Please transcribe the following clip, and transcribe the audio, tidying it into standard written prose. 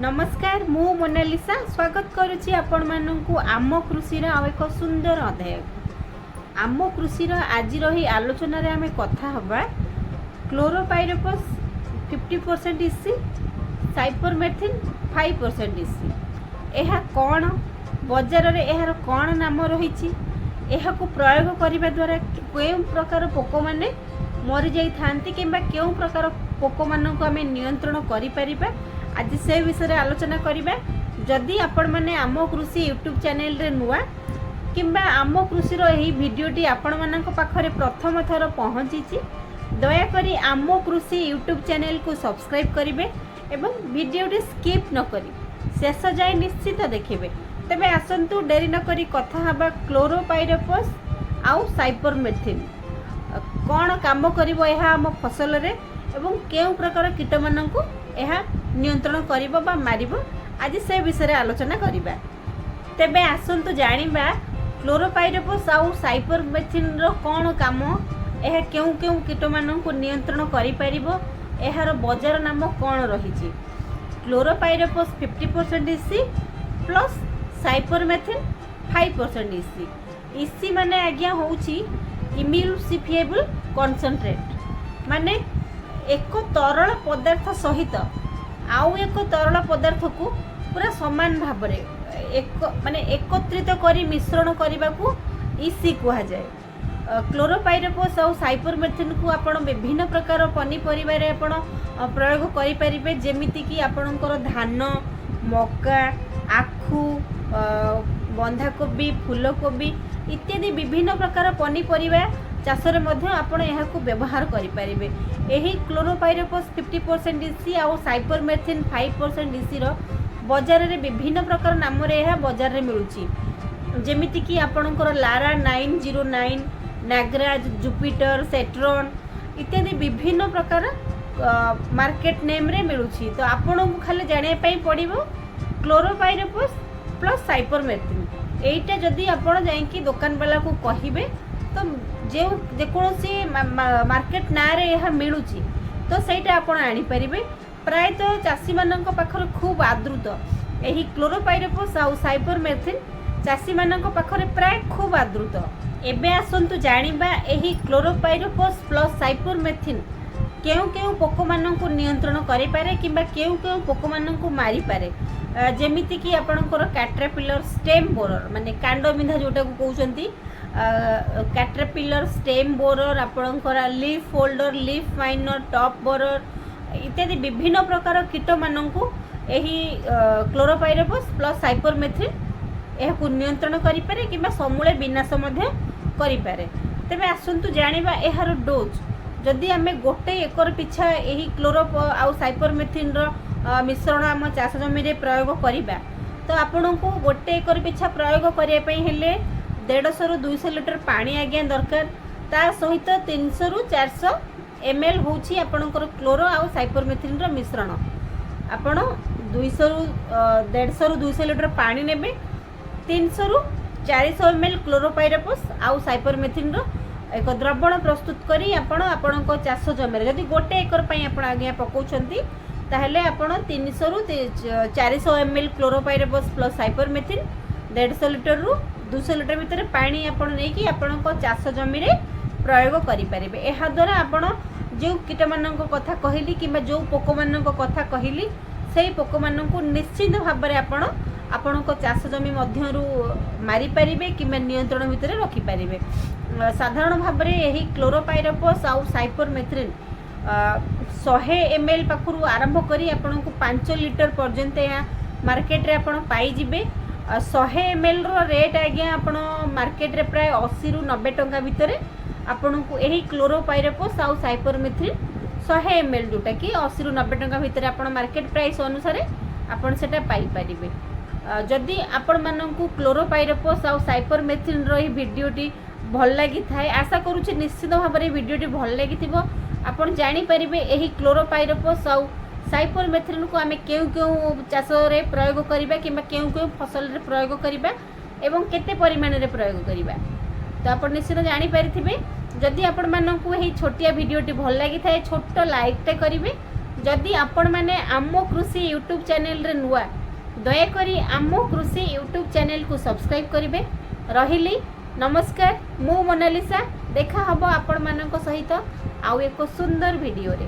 नमस्कार मु मोनालिसा स्वागत करुच्ची आपण मानू आम कृषि एक सुंदर अध्याय आम कृषि आज रही आलोचन आम कथा हवा क्लोरोपाइरोपस 50% इसी साइपरमेथिन 5% इसी यह कौन बजार रे यार कौन नाम रही प्रयोग करने द्वारा क्यों प्रकार पोक मैंने मरी जाती कि क्यों प्रकार पोक मान को आम नियंत्रण करें आज से विषय आलोचना करिबा। जदि आपण माने आम कृषि यूट्यूब चैनल रे नुआ किंबा आम कृषि यही भिडियोटी आपण मानक पाखरे प्रथम थर पहुँची दया करी आम कृषि यूट्यूब चैनल को सब्सक्राइब करिवे एवं भिडियोटी स्किप न करी शेष जाए निश्चित देखिबे। तेबे आसंतु डेरी न करी कथा हबा क्लोरोपाइरोपस आउ साइपरमेथिन कौन काम करिवो यह आम फसल रे एवं केउ प्रकार कीट मानक यह नियंत्रण करिबो बा मारिबो आज से विषय आलोचना करिबा। तेबे आसंतु जानिबा क्लोरोपाइरोपस आउ साइपरमेथिन रो कौन काम यह केउ केउ कीट मानक नियंत्रण करि परिबो एहार बजार नाम कौन रही। क्लोरोपाइरोपस 50% इसी प्लस साइपरमेथिन 5% इसी इसी माने आज्ञा होउची इम्यूसिफिएबल कॉन्सेंट्रेट माने एक तरल पदार्थ सहित आउ एक तरल पदार्थ को पूरा समान भाव एक माने एकत्रित करी मिश्रण करने को इसी कहा जाए। क्लोरोपाइरोपस और साइपरमेथिन को आपण विभिन्न प्रकार पनीपरिबा रे आपण प्रयोग करि परिबे जेमिति कि आपणकर धान मक्का आखु बंधाकोबी फूलकोबी इत्यादि विभिन्न प्रकार पनीपरिबा चाष आपण यहाँ व्यवहार करें। यही क्लोरोपाइरोपस 50% इसी आउ साइपरमेथिन 5% इसी बजार रे विभिन्न प्रकार नाम यह बजार रे मिलूची जेमिति कि आपणकर लारा 909 नागराज जुपिटर सेट्रन इत्यादि विभिन्न प्रकार मार्केट नेम रे मिलूची। तो आपण को खाली जानिया पई पड़िबो क्लोरोपाइरोपस प्लस साइपरमेथिन एटा जदि आपण जाईकी दुकान वाला को कहिबे तो जो जेकोसी मार्केट ना रे यह मिलूची तो सहीटा आपण आनी परिबे। प्रायतः चाषी मानक पाखरे खूब आदृत यही क्लोरोपाइरोपस आउ साइपरमेथिन चाषी मानक पाखरे प्राय खूब आदृत। एबे आसंतु जानिबा यही क्लोरोपाइरोपस प्लस साइपरमेथिन केउ केउ पोक मान को नियंत्रण करि पारे किंबा केउ केउ पोक मान को मारी पारे जेमिति कि आपणकर कैटरपिलर स्टेम बोरर माने कांड बिंधा जोटा को कहउचंती कैटरपिलर स्टेम बोरर आपणकर leaf folder leaf miner top borer इत्यादि विभिन्न प्रकार कीट मानकु एही क्लोरोपाइरोपस प्लस साइपरमेथिन यह को नियंत्रण करि पारे किंबा समूले विनाश मध्य करि पारे। तेबे आसंतु जानिबा एहार डोज जदि आमे गोटे एकर पिछा यही क्लोरो आउ साइपरमेथिन रो मिश्रण आम चाष जमी रे प्रयोग करिबा तो आपन को गोटे एकर पिछा प्रयोग करिया पई हेले 150 रु 200 लीटर पानी आज्ञा दरकार ता सहित 300 रु 400 ml होची आपनकर क्लोरो आउ साइपरमेथिन रो मिश्रण आपण 200 रु 150 रु 200 लीटर पानी नेबे 300 रु 400 ml क्लोरोपाइरोपस आउ साइपरमेथिन रो एक द्रवण प्रस्तुत करी आपण चाष जमी जदि गोटे एकर पई आपण आज्ञा पकाउछंती ताहले आपण 300 रु 400 ml क्लोरोपाइरोपस प्लस साइपरमेथिन 150 लीटर रु 200 लीटर भितर पानी आपण नै कि आपण को चाष जमी रे प्रयोग करि परिबे। एहा द्वारा आपण जो कीट मानक कथा कहली किबा जो पोक मानक कथा कहली सेही पोक मानक निश्चित भाव में आपण को चाष जमी मध्यरु मारी परिबे किबा नियंत्रण भितर रखि परिबे। साधारण भाव में यही क्लोरोपाइरोपस आउ साइपरमेथिन 100 ml पाखरु आरंभ करी आपण को 5 लीटर पर्यंत या मार्केट रे आपण पाई जिबे। 100 ml रो रेट आज्ञा आपण मार्केट रे प्राय 80 रु 90 टंका भितर आपण को यही क्लोरोपाइरोपस आउ साइपरमेथिन 100 ml जोटा कि 80 रु 90 टंका भितर आपण मार्केट प्राइस अनुसार आपण सेटा पाई परिबे। जदि आपण माननकु क्लोरोपाइरोपस आउ साइपरमेथिन रो ही वीडियोटी भल लगी थाए आशा करूछि निश्चित भाव में वीडियोटी भल लगी थिबो आपण जानि परिबे एही क्लोरोपाइरोपस आउ साइपरमेथिन को आमे केउ केउ चाष रे प्रयोग करिबा किबा केउ केउ फसल रे प्रयोग करिबा एवं केते परिमाण रे प्रयोग करिबा तो आप निश्चित जानी पारिथिबे। जदि आपण माननकु एही छोटिया वीडियोटी भल लगी थाए छोट लाइक टे करिवे जदि आपण मैंने आम कृषि यूट्यूब चैनल रे नुआ दयाकोरी आम कृषि यूट्यूब चैनल को सब्सक्राइब करेंगे। रहिली नमस्कार, मु मोनालिसा। देखा हबो आपण मानक सहित आउ एक सुंदर वीडियो रे।